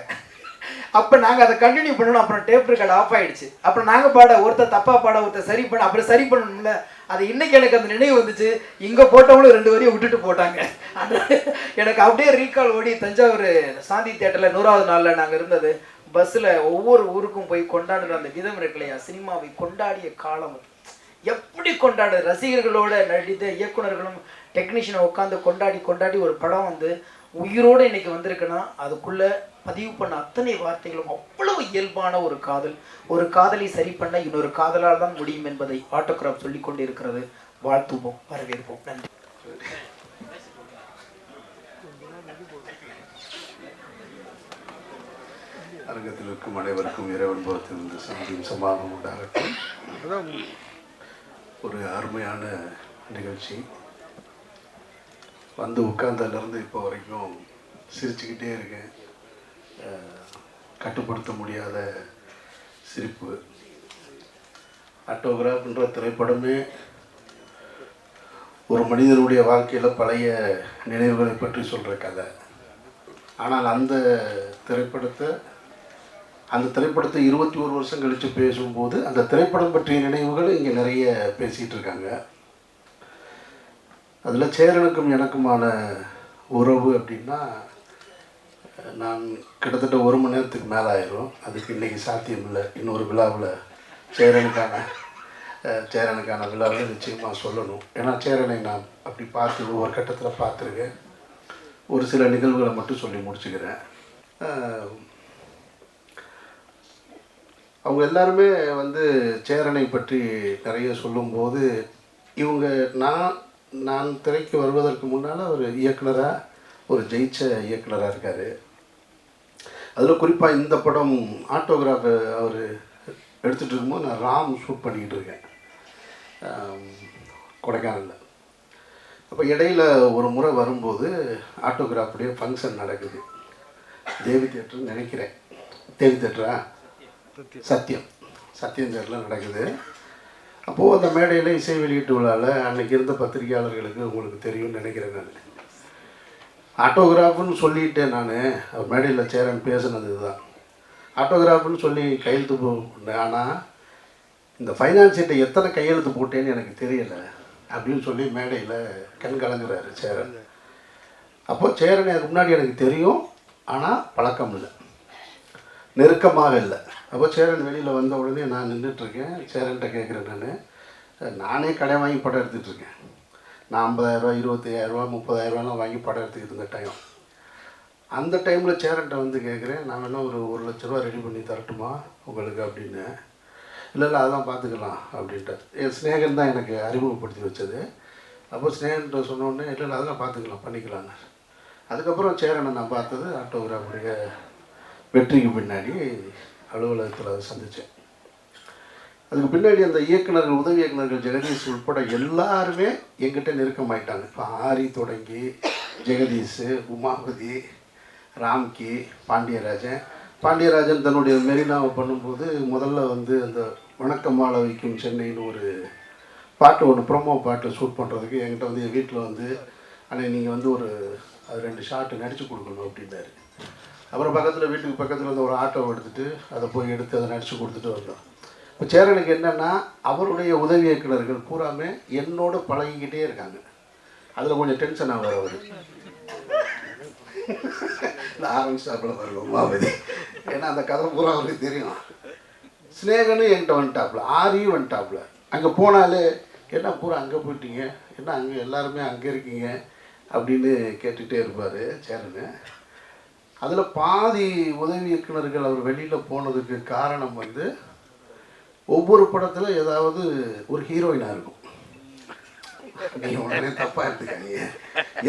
E: அப்போ நாங்கள் அதை கண்டினியூ பண்ணணும். அப்புறம் டேப் ரெக்கார்டு ஆஃப் ஆகிடுச்சு. அப்புறம் நாங்கள் பாட ஒருத்தர் தப்பாக பாட ஒருத்தர் சரி பண்ண, அப்புறம் சரி பண்ணணும்ல. அது இன்னைக்கு எனக்கு அந்த நினைவு வந்துச்சு. இங்கே போட்டவங்களும் 2 வரையும் விட்டுட்டு போட்டாங்க. அது எனக்கு அப்படியே ரீகால் ஓடி தஞ்சாவூர் சாந்தி தியேட்டரில் 100வது நாளில் நாங்கள் இருந்தது. பஸ்ஸில் ஒவ்வொரு ஊருக்கும் போய் கொண்டாடுற அந்த விதம் இருக்கு இல்லையா, சினிமாவை கொண்டாடிய காலம் எப்படி ரசிகர்களோட நடித்த இயக்குனர்களும் டெக்னீஷியனை உட்காந்து கொண்டாடி ஒரு படம் வந்து உயிரோடு இன்னைக்கு வந்திருக்குன்னா அதுக்குள்ள பதிவு பண்ண அத்தனை வார்த்தைகளும் அவ்வளவு இயல்பான ஒரு காதல். ஒரு காதலை சரி பண்ண இன்னொரு காதலால் தான் முடியும் என்பதை ஆட்டோகிராஃப் சொல்லிக் கொண்டு இருக்கிறது. வாழ்த்துவோம், வரவேற்போம். நன்றி.
F: அரங்கத்தில் இருக்கும் அனைவருக்கும் இறைவன் புறத்திலிருந்து சாந்தியும் சமாதானம் உண்டாகட்டும். ஒரு அருமையான நிகழ்ச்சி. வந்து உட்கார்ந்ததுலேருந்து இப்போ வரைக்கும் சிரிச்சுக்கிட்டே இருக்கேன். கட்டுப்படுத்த முடியாத சிரிப்பு. ஆட்டோகிராஃப்ன்ற திரைப்படமே ஒரு மனிதனுடைய வாழ்க்கையில் பழைய நினைவுகளை பற்றி சொல்கிற கதை. ஆனால் அந்த திரைப்படத்தை 21 வருஷம் கழித்து பேசும்போது அந்த திரைப்படம் பற்றிய நினைவுகள் இங்கே நிறைய பேசிகிட்டு இருக்காங்க. அதில் சேரனுக்கும் எனக்குமான உறவு அப்படின்னா, நான் கிட்டத்தட்ட 1 மணி நேரத்துக்கு மேலே ஆயிரும். அதுக்கு இன்றைக்கி சாத்தியம் இல்லை. இன்னொரு விழாவில் சேரனுக்கான விழாவில் நிச்சயமாக சொல்லணும். ஏன்னா சேரனை நான் அப்படி பார்த்து ஒவ்வொரு கட்டத்தில் பார்த்துருக்கேன். ஒரு சில நிகழ்வுகளை மட்டும் சொல்லி முடிச்சுக்கிறேன். அவங்க எல்லாருமே சேரனை பற்றி நிறைய சொல்லும்போது, இவங்க நான் திரைக்கு வருவதற்கு முன்னால் ஒரு இயக்குனராக, ஒரு ஜெயிச்ச இயக்குனராக இருக்கார். அதில் குறிப்பாக இந்த படம் ஆட்டோகிராஃப் அவர் எடுத்துகிட்டு இருக்கும்போது நான் ராம் ஷூட் பண்ணிக்கிட்டு இருக்கேன் கொடைக்கானலில். அப்போ இடையில் ஒரு முறை வரும்போது ஆட்டோகிராஃபுடைய ஃபங்க்ஷன் நடக்குது. தேவி தேட்டர்னு நினைக்கிறேன். தேவி தேட்டரா? சத்தியம் தேட்டரில் நடக்குது. அப்போது அந்த மேடையில் இசை வெளியீட்டு விழாவில் அன்றைக்கி இருந்த பத்திரிகையாளர்களுக்கு உங்களுக்கு தெரியும்னு நினைக்கிறேன். நான் ஆட்டோகிராஃப்னு சொல்லிட்டேன். நான் மேடையில் சேரன் பேசுனது தான் ஆட்டோகிராஃப்னு சொல்லி கையெழுத்து போட்டேன். ஆனால் இந்த ஃபைனான்ஸ் சீட்டை எத்தனை கையெழுத்து போட்டேன்னு எனக்கு தெரியலை அப்படின்னு சொல்லி மேடையில் கண் கலங்குறாரு சேரன். அப்போது சேரன் எனக்கு முன்னாடி எனக்கு தெரியும், ஆனால் பழக்கம் இல்லை, நெருக்கமாக இல்லை. அப்போ சேரன் வெளியில் வந்த உடனே நான் நின்றுட்டுருக்கேன். சேரன்கிட்ட கேட்குறேன், நானே கடை வாங்கி படம் எடுத்துகிட்ருக்கேன். நான் 50,000, 25,000, 30,000 வாங்கி படம் எடுத்துக்கிட்டு இருந்த டைம். அந்த டைமில் சேரன்கிட்ட கேட்குறேன், நான் வேணால் ஒரு 1,00,000 ரூபா ரெடி பண்ணி தரட்டுமா உங்களுக்கு அப்படின்னு. இல்லை அதெல்லாம் பார்த்துக்கலாம் அப்படின்ட்டு. என் ஸ்நேகன் தான் எனக்கு அறிமுகப்படுத்தி வச்சது. அப்போ ஸ்நேகன்கிட்ட சொன்னோடனே இல்லை அதெல்லாம் பார்த்துக்கலாம், பண்ணிக்கலான்னு. அதுக்கப்புறம் சேரனை நான் பார்த்தது ஆட்டோகிராஃபுடைய வெற்றிக்கு பின்னாடி அலுவலகத்தில் அதை சந்தித்தேன். அதுக்கு பின்னாடி அந்த இயக்குநர்கள், உதவி இயக்குநர்கள் ஜெகதீஷ் உட்பட எல்லாருமே எங்கிட்ட நெருக்கமாயிட்டாங்க. இப்போ ஆரி தொடங்கி ஜெகதீஷ், உமாபதி, ராம்கி, பாண்டியராஜன் தன்னுடைய மெரினாவை பண்ணும்போது முதல்ல அந்த வணக்கம் மாலை வைக்கும் சென்னைன்னு ஒரு பாட்டு ஒன்று ப்ரோமோ பாட்டு ஷூட் பண்ணுறதுக்கு என்கிட்ட என் வீட்டில் அன்னைக்கு நீங்கள் ஒரு அது 2 ஷாட்டு நடித்து கொடுக்கணும் அப்படின்னாரு. அப்புறம் வீட்டுக்கு பக்கத்தில் ஒரு ஆட்டோ எடுத்துகிட்டு அதை போய் எடுத்து அதை நடித்து கொடுத்துட்டு வந்தோம். இப்போ சேரனுக்கு என்னென்னா, அவருடைய உதவி இயக்குநர்கள் பூராமே என்னோட பழகிக்கிட்டே இருக்காங்க. அதில் கொஞ்சம் டென்ஷன் ஆவார் அவர். இந்த ஆரம்பிச்சாப்பில் வருவோம் மாவதி, ஏன்னா அந்த கதை பூரா அவருக்கு தெரியும். ஸ்நேகனும் என்கிட்ட வந்துட்டாப்புல, ஆரியும் வந்துட்டாப்புல. அங்கே போனாலே என்ன பூரா அங்கே போயிட்டீங்க, என்ன அங்கே எல்லாருமே அங்கே இருக்கீங்க அப்படின்னு கேட்டுகிட்டே இருப்பார் சேரனு. அதில் பாதி உதவி இயக்குநர்கள் அவர் வெளியில் போனதுக்கு காரணம் ஒவ்வொரு படத்தில் ஏதாவது ஒரு ஹீரோயினாக இருக்கும். நீங்கள் உடனே தப்பாக எடுத்துக்காதீங்க.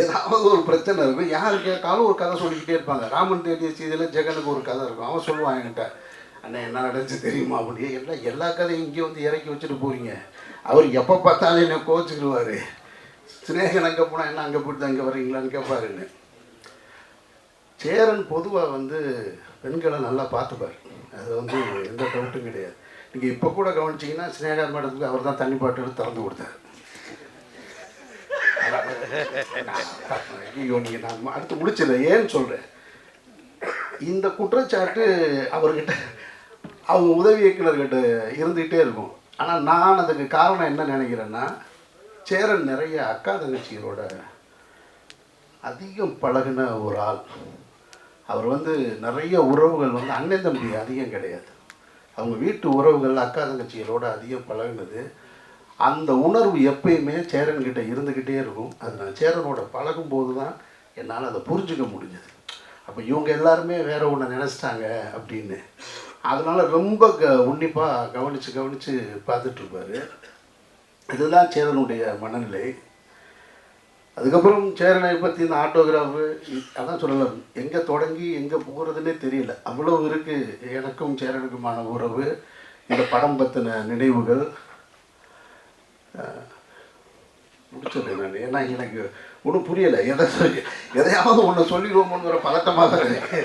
F: ஏதாவது ஒரு பிரச்சனை இருக்கும். யார் கேட்டாலும் ஒரு கதை சொல்லிக்கிட்டே இருப்பாங்க. ராமன் தேடிய சீதையில் ஜெகனுக்கு ஒரு கதை இருக்கும். அவன் சொல்லுவான் என்கிட்ட, அண்ணன் என்ன நடந்துச்சு தெரியுமா அப்படி. எல்லா கதையும் இங்கே இறக்கி வச்சுட்டு போகிறீங்க. அவர் எப்போ பார்த்தாலும் என்ன கோச்சுக்கிடுவார். ஸ்நேகன் அங்கே போனால் என்ன அங்கே போயிட்டு தான் இங்கே வர்றீங்களான்னு கேட்பாருன்னு. சேரன் பொதுவாக பெண்களை நல்லா பார்த்துப்பார். அது எந்த டவுட்டும் கிடையாது. நீங்கள் இப்போ கூட கவனிச்சிங்கன்னா ஸ்நேகா மேடத்துக்கு அவர் தான் தண்ணி பாட்டு எடுத்து திறந்து கொடுத்தாரு. ஐயோ, நீங்கள் நான் அடுத்து முடிச்சிடறேன். ஏன்னு சொல்கிறேன், இந்த குற்றச்சாட்டு அவர்கிட்ட அவங்க உதவி இயக்குநர்கிட்ட இருந்துகிட்டே இருக்கும். ஆனால் நான் அதுக்கு காரணம் என்ன நினைக்கிறேன்னா, சேரன் நிறைய அக்கா தங்கச்சிகளோட அதிகம் பழகின ஒரு ஆள். அவர் நிறைய உறவுகள் அண்ணன் தம்பி அதிகம் கிடையாது. அவங்க வீட்டு உறவுகள் அக்கா தங்கச்சிகளோட அதிகம் பழகினது. அந்த உணர்வு எப்பயுமே சேரன்கிட்ட இருந்துக்கிட்டே இருக்கும். அது நான் சேரனோட பழகும்போது தான் என்னால் அதை புரிஞ்சுக்க முடிஞ்சது. அப்போ இவங்க எல்லாருமே வேற ஒன்று நினச்சிட்டாங்க அப்படின்னு. அதனால் ரொம்ப உன்னிப்பாக கவனித்து பார்த்துட்ருப்பார். இதுதான் சேரனுடைய மனநிலை. அதுக்கப்புறம் சேரனை பற்றி இந்த ஆட்டோகிராஃபு அதான் சொல்லலாம், எங்கே தொடங்கி எங்கே போகிறதுனே தெரியல. அவ்வளோ இருக்குது எனக்கும் சேரனுக்குமான உறவு, இந்த படம் பற்றின நினைவுகள். முடிச்சிடுறேன் நான், ஏன்னா எனக்கு ஒன்றும் புரியலை. எதையாவது ஒன்று சொல்லிடுவோமோங்கிற பதட்டமாக தான் இருக்கு.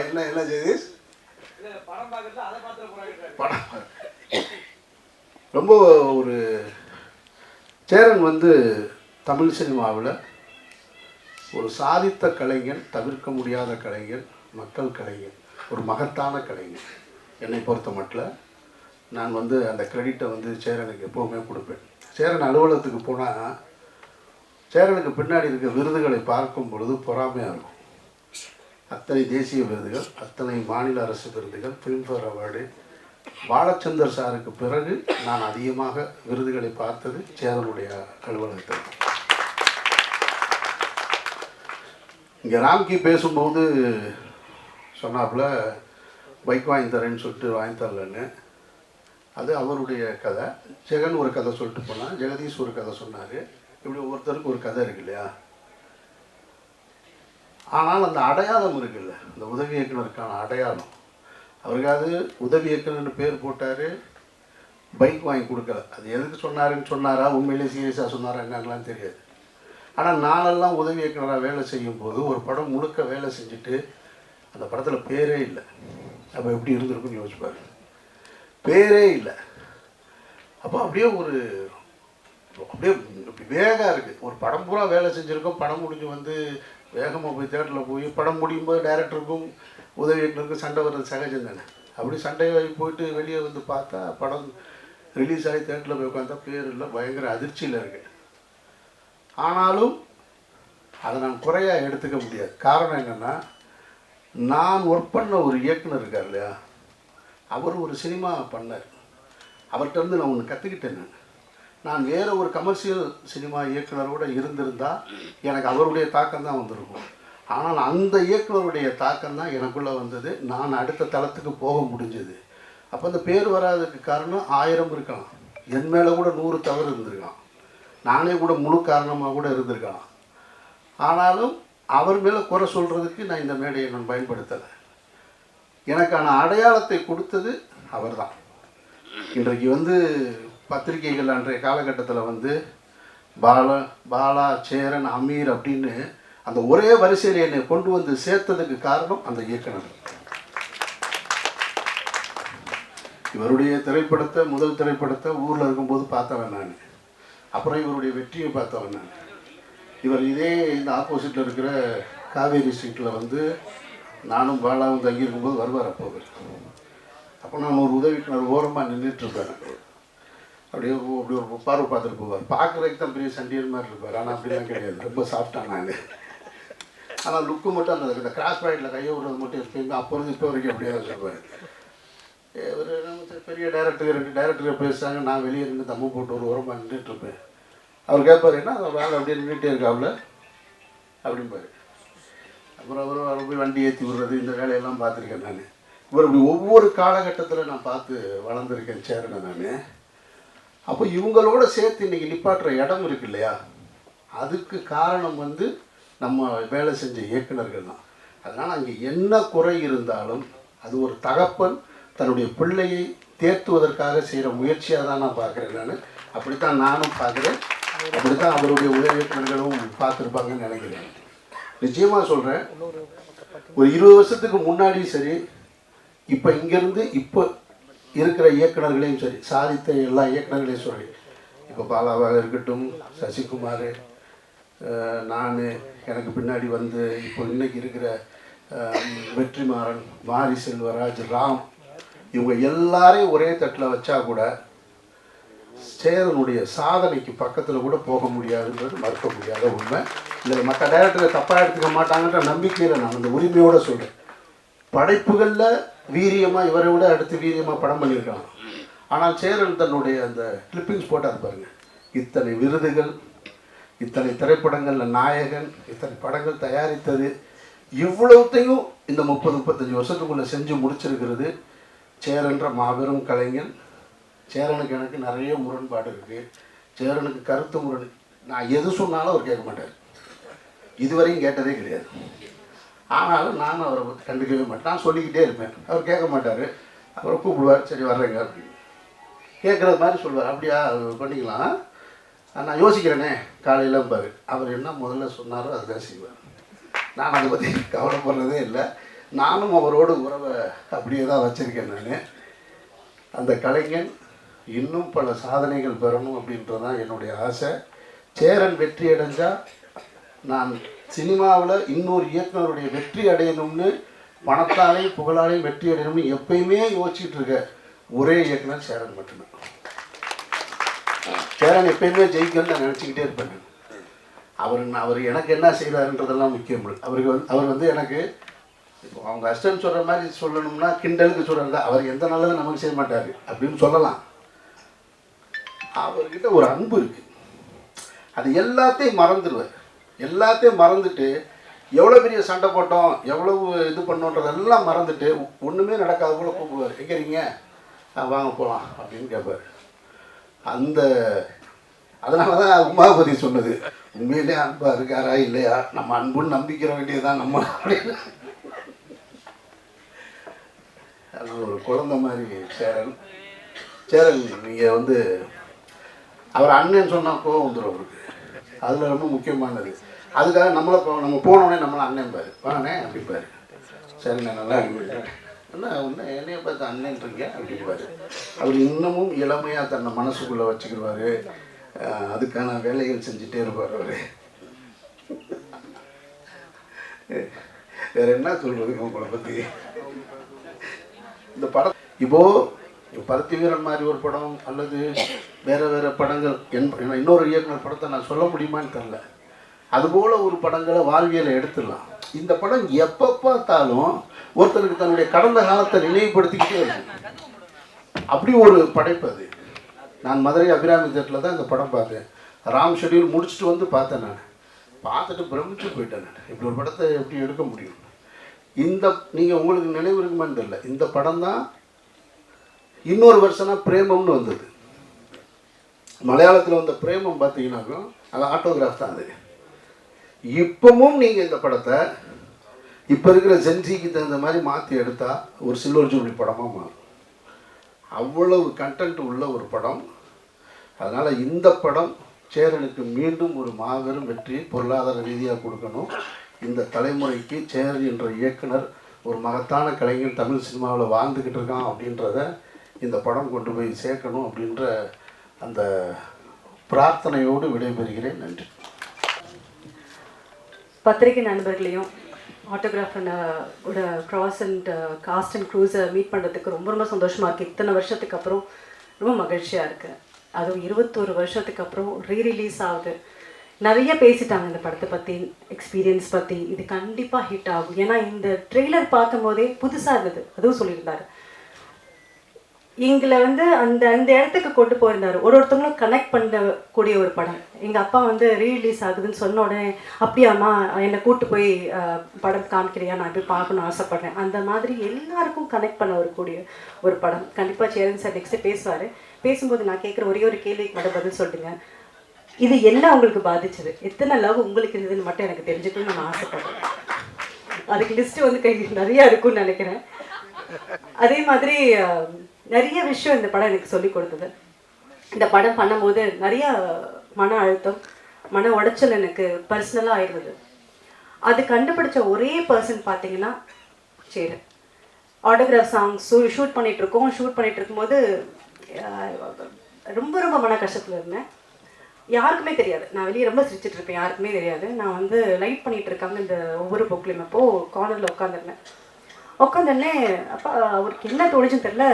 F: என்ன ஜெகதீஷ் படம் ரொம்ப ஒரு சேரன் வந்து தமிழ் சினிமாவில் ஒரு சாதித்த கலைஞன், தவிர்க்க முடியாத கலைஞன், மக்கள் கலைஞன், ஒரு மகத்தான கலைஞன். என்னை பொறுத்த மட்டும் நான் வந்து அந்த கிரெடிட்டை வந்து சேரனுக்கு எப்போவுமே கொடுப்பேன். சேரன் அலுவலகத்துக்கு போனால் சேரனுக்கு பின்னாடி இருக்க விருதுகளை பார்க்கும் பொழுது பொறாமையாக இருக்கும். அத்தனை தேசிய விருதுகள், அத்தனை மாநில அரசு விருதுகள், ஃபிலிம்ஃபேர் அவார்டு. பாலச்சந்தர் சாருக்கு பிறகு நான் அதிகமாக விருதுகளை பார்த்தது சேரனுடைய அலுவலகத்தில். இங்கே ராம்கி பேசும்போது சொன்னாப்புல பைக் வாங்கி தரேன்னு சொல்லிட்டு வாங்கி தரலன்னு. அது அவருடைய கதை. ஜெகன் ஒரு கதை சொல்லிட்டு போனால், ஜெகதீஷ் ஒரு கதை சொன்னார். இப்படி ஒவ்வொருத்தருக்கு ஒரு கதை இருக்கு இல்லையா? ஆனால் அந்த அடையாளம் இருக்குல்ல, அந்த உதவி இயக்குனருக்கான அடையாளம். அவருக்காவது உதவி இயக்குனர்னு பேர் போட்டார், பைக் வாங்கி கொடுக்கல. அது எதுக்கு சொன்னாருன்னு சொன்னாரா, உண்மையிலே சீரியஸாக சொன்னாரா என்னங்களாம் தெரியாது. ஆனால் நானெல்லாம் உதவி இயக்குனராக வேலை செய்யும்போது ஒரு படம் முழுக்க வேலை செஞ்சுட்டு அந்த படத்தில் பேரே இல்லை. அப்போ எப்படி இருந்திருக்குன்னு யோசிப்பார். பேரே இல்லை. அப்போ அப்படியே வேகம் இருக்குது. ஒரு படம் பூரா வேலை செஞ்சுருக்கோம், படம் முடிஞ்சு வந்து வேகமாக போய் தேட்டரில் போய் படம் முடியும் போது டைரக்டருக்கும் உதவி இயக்குனருக்கும் சண்டை வர்றது சகஜம் தானே. அப்படி சண்டையாகி போயிட்டு வெளியே வந்து பார்த்தா படம் ரிலீஸ் ஆகி தேட்டரில் போய் உட்காந்தா பேர் இல்லை, பயங்கர அதிர்ச்சியில் இருக்குது. ஆனாலும் அதை நான் குறையாக எடுத்துக்க முடியாது. காரணம் என்னென்னா, நான் ஒர்க் பண்ண ஒரு இயக்குனர் இருக்கார் இல்லையா, அவர் ஒரு சினிமா பண்ணார். அவர்கிட்ட இருந்து நான் ஒன்று கற்றுக்கிட்டேன். நான் வேறு ஒரு கமர்ஷியல் சினிமா இயக்குனரோடு இருந்திருந்தால் எனக்கு அவருடைய தாக்கம் தான் வந்திருக்கும். ஆனால் அந்த இயக்குனருடைய தாக்கம் தான் எனக்குள்ளே வந்தது. நான் அடுத்த தளத்துக்கு போக முடிஞ்சது. அப்போ அந்த பேர் வராததுக்கு காரணம் 1000 இருக்கலாம். என் மேலே கூட 100 தவறு இருந்திருக்கலாம். நானே கூட முழு காரணமாக கூட இருந்திருக்கலாம். ஆனாலும் அவர் மேலே குறை சொல்கிறதுக்கு நான் இந்த மேடையை நான் பயன்படுத்தலை. எனக்கான அடையாளத்தை கொடுத்தது அவர் தான். இன்றைக்கு வந்து பத்திரிகைகள் அன்றைய காலகட்டத்தில் வந்து பாலா, சேரன், அமீர் அப்படின்னு அந்த ஒரே வரிசையில் என்னை கொண்டு வந்து சேர்த்ததுக்கு காரணம் அந்த இயக்குனர். இவருடைய திரைப்படத்தை, முதல் திரைப்படத்தை ஊரில் இருக்கும்போது பார்த்தவன் நான். அப்புறம் இவருடைய வெற்றியை பார்த்தவன் நான். இவர் இதே இந்த ஆப்போசிட்டில் இருக்கிற காவேரி ஸ்ட்ரீட்டில் வந்து நானும் பாலாவும் தங்கியிருக்கும்போது வருவார். அப்போ நான் ஒரு உதவிக்குனர் ஓரமாக நின்றுட்டுருப்பேன். அப்படியே அப்படி ஒரு பார்வை பார்த்துட்டு போவார். பார்க்குறதுக்கு தான் பெரிய சண்டியல் மாதிரி இருப்பார். ஆனால் அப்படிலாம் கிடையாது, ரொம்ப சாஃப்டாக நான். ஆனால் லுக்கு மட்டும் அந்த கிராஸ் பாயிண்டில் கையை விடுறது மட்டும் எப்பயுமே அப்போ இருந்து இப்போ வரைக்கும் அப்படியே தான் சொல்லுவார். ஒரு பெரிய டைரக்டர் 2 டைரக்டர் பேசுகிறாங்க, நான் வெளியே நின்று தம்மு போட்டு ஒரு ஓரமாக நின்றுட்டுருப்பேன். அவர் கேட்பார், என்ன அதை வேலை அப்படியே நின்றுட்டே இருக்காப்புல அப்படிம்பார். அப்புறம் அவர் போய் வண்டி ஏற்றி விடுறது, இந்த வேலையெல்லாம் பார்த்துருக்கேன் நான். இவர் இப்படி ஒவ்வொரு காலகட்டத்தில் நான் பார்த்து வளர்ந்துருக்கேன் சேரனை நான். அப்போ இவங்களோட சேர்த்து இன்றைக்கி நிப்பாட்டுற இடம் இருக்கு இல்லையா, அதுக்கு காரணம் வந்து நம்ம வேலை செஞ்ச இயக்குனர்கள் தான். அதனால் அங்கே என்ன குறை இருந்தாலும் அது ஒரு தகப்பன் தன்னுடைய பிள்ளையை தேர்த்துவதற்காக செய்கிற முயற்சியாக தான் நான் பார்க்குறேன் நான். அப்படித்தான் நானும் பார்க்குறேன். அப்படித்தான் அவருடைய உதவி இயக்குனர்களும் பார்த்துருப்பாங்கன்னு நினைக்கிறேன். நிச்சயமாக சொல்கிறேன், ஒரு 20 வருஷத்துக்கு முன்னாடியும் சரி, இப்போ இங்கேருந்து இப்போ இருக்கிற இயக்குனர்களையும் சரி, சாதித்த எல்லா இயக்குனர்களையும் சொல்லி, இப்போ பாலாவாக இருக்கட்டும், சசிகுமார், நான், எனக்கு பின்னாடி வந்து இப்போ இன்றைக்கி இருக்கிற வெற்றிமாறன், மாரி செல்வராஜ், ராம், இவங்க எல்லாரையும் ஒரே தட்டில் வச்சா கூட சேரனுடைய சாதனைக்கு பக்கத்தில் கூட போக முடியாதுன்றது மறுக்க முடியாத உண்மை. இதில் மற்ற டைரக்டரை தப்பாக எடுத்துக்க மாட்டாங்கன்ற நம்பிக்கையில் நான் அந்த உரிமையோடு சொல்கிறேன். படைப்புகளில் வீரியமாக இவரை விட அடுத்து வீரியமாக படம் பண்ணியிருக்கலாம். ஆனால் சேரன் தன்னுடைய அந்த கிளிப்பிங்ஸ் போட்டார் பாருங்க, இத்தனை விருதுகள், இத்தனை திரைப்படங்களில் நாயகன், இத்தனை படங்கள் தயாரித்தது, இவ்வளவுத்தையும் இந்த 30-35 வருஷத்துக்குள்ளே செஞ்சு முடிச்சிருக்கிறது சேரன்ற மாபெரும் கலைஞன். சேரனுக்கு எனக்கு நிறைய முரண்பாடு இருக்குது. சேரனுக்கு கருத்து முரண், நான் எது சொன்னாலும் அவர் கேட்க மாட்டார், இதுவரையும் கேட்டதே கிடையாது. ஆனாலும் நான் அவரை பற்றி கண்டுக்கவே மாட்டேன், நான் சொல்லிக்கிட்டே இருப்பேன், அவர் கேட்க மாட்டார். அவரை கூப்பிடுவார், சரி வர்றேங்க அப்படின்னு கேட்குறது மாதிரி சொல்லுவார். அப்படியா பண்ணிக்கலாம், நான் யோசிக்கிறேனே காலையிலம்பார். அவர் என்ன முதல்ல சொன்னாரோ அதுதான் செய்வார். நான் அதை பற்றி கவலைப்படுறதே இல்லை. நானும் அவரோடு உறவை அப்படியே தான் வச்சுருக்கேன். நான் அந்த கலைஞன் இன்னும் பல சாதனைகள் பெறணும் அப்படின்றது தான் என்னுடைய ஆசை. சேரன் வெற்றி அடைஞ்சால் நான் சினிமாவில் இன்னொரு இயக்குனருடைய வெற்றி அடையணும்னு, பணத்தாலையும் புகழாலையும் வெற்றி அடையணும்னு எப்பயுமே யோசிச்சுட்டு இருக்க ஒரே இயக்குனர் சேரன் மட்டும்தான். சேரன் எப்பயுமே ஜெயிக்கணும்னு நான் நினச்சிக்கிட்டே இருப்பேன். அவர் எனக்கு என்ன செய்கிறாருன்றதெல்லாம் முக்கியம் இல்லை. அவர் வந்து எனக்கு இப்போ அவங்க அஸ்டன் சொல்கிற மாதிரி சொல்லணும்னா கிண்டலுக்கு சொல்கிறதா, அவர் எந்த நல்லதும் நமக்கு செய்ய மாட்டார் அப்படின்னு சொல்லலாம். அவர்கிட்ட ஒரு அன்பு இருக்குது, அது எல்லாத்தையும் மறந்துடுவார். எல்லாத்தையும் மறந்துட்டு எவ்வளோ பெரிய சண்டை போட்டோம், எவ்வளவு இது பண்ணோன்றதெல்லாம் மறந்துட்டு ஒன்றுமே நடக்காத போல கூப்பிடுவார். எங்கே இருக்கீங்க, வாங்க போகலாம் அப்படின்னு கேட்பார். அதனால தான் உமாபதி சொன்னது, உண்மையிலே அன்பாக இருக்காரா இல்லையா, நம்ம அன்புன்னு நம்பிக்கிற வேண்டியதுதான் நம்ம அப்படின்னு. அது ஒரு குழந்தை மாதிரி சேரன் நீங்கள் வந்து அவர் அண்ணன் சொன்னால் கோவம் வந்துடும் அவருக்கு, அதில் ரொம்ப முக்கியமானது. அதுக்காக நம்ம போனோடனே நம்மளை அண்ணன் பாரு, வாங்கண்ணே அப்படிப்பாரு. சரிண்ணே நல்லா அனுப்பிட்டேன், என்ன ஒன்று என்னைய பார்த்து அண்ணன்றீங்க அப்படிப்பாரு. அவர் இன்னமும் இளமையாக தன்னை மனசுக்குள்ளே வச்சுக்கிடுவார், அதுக்கான வேலைகள் செஞ்சுட்டே இருப்பார் அவர். வேற என்ன சொல்றதுங்க உங்களை பற்றி. இந்த படம் இப்போது பருத்தி வீரன் மாதிரி ஒரு படம் அல்லது வேறு படங்கள் இன்னொரு இயக்குனர் படத்தை நான் சொல்ல முடியுமான்னு தெரில. அதுபோல் ஒரு படங்களை வாழ்வியலை எடுத்துடலாம். இந்த படம் எப்போ பார்த்தாலும் ஒருத்தருக்கு தன்னுடைய கடந்த காலத்தை நினைவுபடுத்திக்கிட்டே இருக்கும். அப்படி ஒரு படைப்பு அது. நான் மதுரை அபிராமி தேட்டரில் தான் இந்த படம் பார்த்தேன். ராம் ஷெட்யூல் முடிச்சுட்டு வந்து பார்த்தேன். நான் பார்த்துட்டு பிரமிச்சு போயிட்டேன். நான் இப்படி ஒரு படத்தை எப்படி எடுக்க முடியும். நீங்கள் உங்களுக்கு நினைவு இருக்குமான்னு தெரியல, இந்த படம் தான் இன்னொரு வருஷம்னா பிரேமம்னு வந்தது. மலையாளத்தில் வந்த பிரேமம் பார்த்தீங்கன்னாக்கும் அது ஆட்டோகிராஃப் தான். அது இப்பவும் நீங்கள் இந்த படத்தை இப்போ இருக்கிற ஜென்சிக்கு தகுந்த மாதிரி மாற்றி எடுத்தால் ஒரு சில்வர் ஜூப்ளி படமாக மாறும். அவ்வளவு கண்டென்ட் உள்ள ஒரு படம். அதனால் இந்த படம் சேரனுக்கு மீண்டும் ஒரு மாபெரும் வெற்றி பொருளாதார ரீதியாக கொடுக்கணும். இந்த தலைமுறைக்கு சேரன் என்ற இயக்குனர் ஒரு மகத்தான கலைஞன் தமிழ் சினிமாவில் வாழ்ந்துக்கிட்டு இருக்கான் அப்படின்றத இந்த படம் கொண்டு போய் சேர்க்கணும் அப்படின்ற அந்த பிரார்த்தனையோடு விடைபெறுகிறேன். நன்றி.
G: பத்திரிகை நண்பர்களையும் ஆட்டோகிராஃபோட கிராஸ் அண்ட் காஸ்ட் அண்ட் க்ரூஸை மீட் பண்ணுறதுக்கு ரொம்ப ரொம்ப சந்தோஷமாக இருக்குது. இத்தனை வருஷத்துக்கு அப்புறம் ரொம்ப மகிழ்ச்சியாக இருக்குது. அதுவும் 21 வருஷத்துக்கு அப்புறம் ரீரிலீஸ் ஆகுது. நிறைய பேசிட்டாங்க இந்த படத்தை பற்றி, எக்ஸ்பீரியன்ஸ் பற்றி. இது கண்டிப்பாக ஹிட் ஆகும். ஏன்னா இந்த ட்ரெய்லர் பார்க்கும் போதே புதுசாக இருந்தது. அதுவும் சொல்லியிருந்தாரு, எங்களை வந்து அந்த அந்த இடத்துக்கு கொண்டு போயிருந்தார். ஒருத்தவங்களும் கனெக்ட் பண்ணக்கூடிய ஒரு படம். எங்கள் அப்பா வந்து ரீரிலீஸ் ஆகுதுன்னு சொன்ன உடனே, அப்படியாம்மா என்னை கூப்பிட்டு போய் படம் காமிக்கிறியா, நான் போய் பார்க்கணும்னு ஆசைப்பட்றேன். அந்த மாதிரி எல்லாருக்கும் கனெக்ட் பண்ண வரக்கூடிய ஒரு படம். கண்டிப்பாக சேரன் சார் நெக்ஸ்ட்டு பேசுவார். பேசும்போது நான் கேட்குற ஒரே ஒரு கேள்விக்கு மட்டும் பதில் சொல்லுங்க. இது என்ன உங்களுக்கு பாதிச்சது, எத்தனை லவ் உங்களுக்கு இருந்ததுன்னு மட்டும் எனக்கு தெரிஞ்சுக்கணும்னு நான் ஆசைப்படுறேன். அதுக்கு லிஸ்ட்டு வந்து கை நிறையா இருக்குன்னு நினைக்கிறேன். அதே மாதிரி நிறைய விஷயம் இந்த படம் எனக்கு சொல்லி கொடுத்தது. இந்த படம் பண்ணும்போது நிறைய மன அழுத்தம், மன உடைச்சல் எனக்கு பர்சனலாக இருந்தது. அது கண்டுபிடிச்ச ஒரே பர்சன் பார்த்தீங்கன்னா சேரன். ஆட்டோகிராஃப் சாங்ஸ் ஷூட் பண்ணிகிட்ருக்கோம். ஷூட் பண்ணிகிட்டு இருக்கும்போது ரொம்ப ரொம்ப மன கஷ்டத்தில் இருந்தேன். யாருக்குமே தெரியாது, நான் வெளியே ரொம்ப சிரிச்சிட்டு இருப்பேன், யாருக்குமே தெரியாது. நான் வந்து லைட் பண்ணிகிட்டு இருக்காங்க இந்த ஒவ்வொரு புக்லையும். அப்போது கார்னரில் உட்காந்துருந்தேன். அப்போ அவருக்கு என்ன தோணுச்சுன்னு தெரில,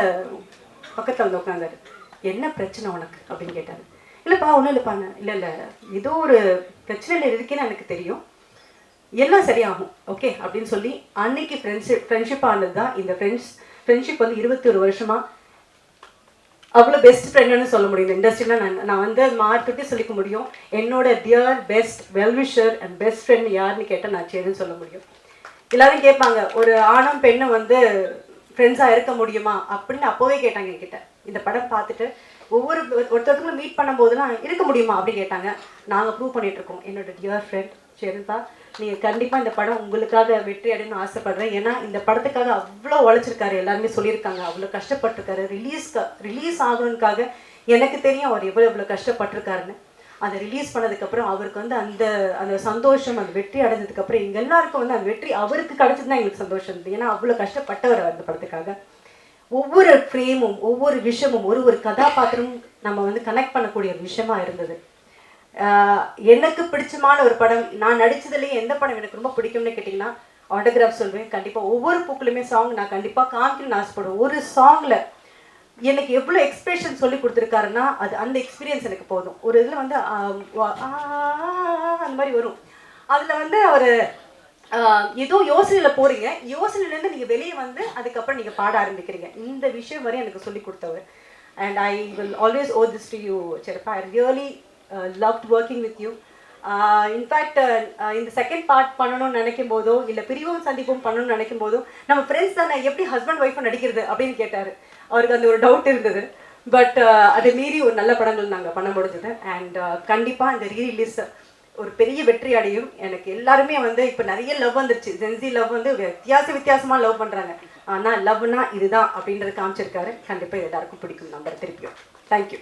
G: பக்கத்தில் வந்து உட்காந்தாரு. என்ன பிரச்சனை உனக்கு அப்படின்னு கேட்டார். இல்லைப்பா ஒன்றும் இல்லைப்பாங்க. இல்லை ஏதோ ஒரு பிரச்சனையில் இருக்கேன்னு எனக்கு தெரியும், எல்லாம் சரியாகும் ஓகே அப்படின்னு சொல்லி அன்னைக்கு ஃப்ரெண்ட்ஷிப் ஆனது தான் இந்த ஃப்ரெண்ட்ஷிப் வந்து 21 வருஷமாக அவ்வளோ பெஸ்ட் ஃப்ரெண்டுன்னு சொல்ல முடியும் இந்த இண்டஸ்ட்ரியில். நான் வந்து மார்க்கிட்டே சொல்லிக்க முடியும், என்னோட dear best well-wisher and best friend யாருன்னு கேட்டால் நான் சேருன்னு சொல்ல முடியும். எல்லாரும் கேட்பாங்க, ஒரு ஆணும் பெண்ணும் வந்து ஃப்ரெண்ட்ஸாக இருக்க முடியுமா அப்படின்னு அப்போவே கேட்டாங்க என்கிட்ட. இந்த படம் பார்த்துட்டு ஒருத்தருக்கும் மீட் பண்ணும்போதுலாம் இருக்க முடியுமா அப்படின்னு கேட்டாங்க. நாங்கள் ப்ரூவ் பண்ணிகிட்ருக்கோம். என்னோட டியர் ஃப்ரெண்ட் சேருப்பா, நீங்கள் கண்டிப்பாக இந்த படம் உங்களுக்காக வெற்றி அடையணும்னு ஆசைப்படுறேன். ஏன்னா இந்த படத்துக்காக அவ்வளோ உழைச்சிருக்காரு, எல்லாருமே சொல்லியிருக்காங்க, அவ்வளோ கஷ்டப்பட்டிருக்காரு. ரிலீஸ் ஆகணுக்காக எனக்கு தெரியும் அவர் எவ்வளோ கஷ்டப்பட்டிருக்காருன்னு. அதை ரிலீஸ் பண்ணதுக்கப்புறம் அவருக்கு வந்து அந்த சந்தோஷம், அந்த வெற்றி அடைஞ்சதுக்கப்புறம் எங்கள் எல்லாருக்கும் வந்து அந்த வெற்றி அவருக்கு கிடைச்சது தான் எங்களுக்கு சந்தோஷம் இருந்தது. ஏன்னா அவ்வளோ கஷ்டப்பட்டவர் அந்த படத்துக்காக. ஒவ்வொரு ஃப்ரேமும் ஒவ்வொரு விஷயமும் ஒரு கதாபாத்திரமும் நம்ம வந்து கனெக்ட் பண்ணக்கூடிய ஒரு விஷயமா இருந்தது. எனக்கு பிடிச்சமான ஒரு படம், நான் நடித்ததுலேயே எந்த படம் எனக்கு ரொம்ப பிடிக்கும்னு கேட்டிங்கன்னா ஆட்டோகிராஃப் சொல்வேன். கண்டிப்பாக ஒவ்வொரு பூக்களுமே சாங் நான் கண்டிப்பாக காமிக்கணும்னு ஆசைப்படுவேன். ஒரு சாங்கில் எனக்கு எவ்வளோ எக்ஸ்பிரஷன் சொல்லி கொடுத்துருக்காருன்னா அந்த எக்ஸ்பீரியன்ஸ் எனக்கு போதும். ஒரு இதில் வந்து அந்த மாதிரி வரும். அதில் வந்து அவர் ஏதோ யோசனையில் போகிறீங்க, யோசனையிலேருந்து நீங்கள் வெளியே வந்து அதுக்கப்புறம் நீங்கள் பாட ஆரம்பிக்கிறீங்க. இந்த விஷயம் வரை எனக்கு சொல்லி கொடுத்தவர். And I will always owe this to you செரப்பா. I really loved working with you. In fact இந்த செகண்ட் பார்ட் பண்ணணும்னு நினைக்கும் போதோ இல்லை பிரிவும் சந்திப்பும் பண்ணணும்னு நினைக்கும் போதோ நம்ம ஃப்ரெண்ட்ஸ் தானே, எப்படி ஹஸ்பண்ட் ஒய்ஃபும் நடிக்கிறது அப்படின்னு கேட்டார். அவருக்கு அந்த ஒரு டவுட் இருந்தது. பட் அதை மீறி ஒரு நல்ல படங்கள் நாங்கள் பண்ண முடிஞ்சது. அண்ட் கண்டிப்பாக இந்த ரீரிலீஸ் ஒரு பெரிய வெற்றி அடையும். எனக்கு எல்லாருமே வந்து இப்போ நிறைய லவ் வந்துருச்சு. ஜென்சி லவ் வந்து வித்தியாசமாக லவ் பண்ணுறாங்க. ஆனால் லவ்னா இதுதான் அப்படின்றது காமிச்சிருக்காரு. கண்டிப்பாக எல்லாருக்கும் பிடிக்கும் நம்பர் திருப்பியும். தேங்க்யூ.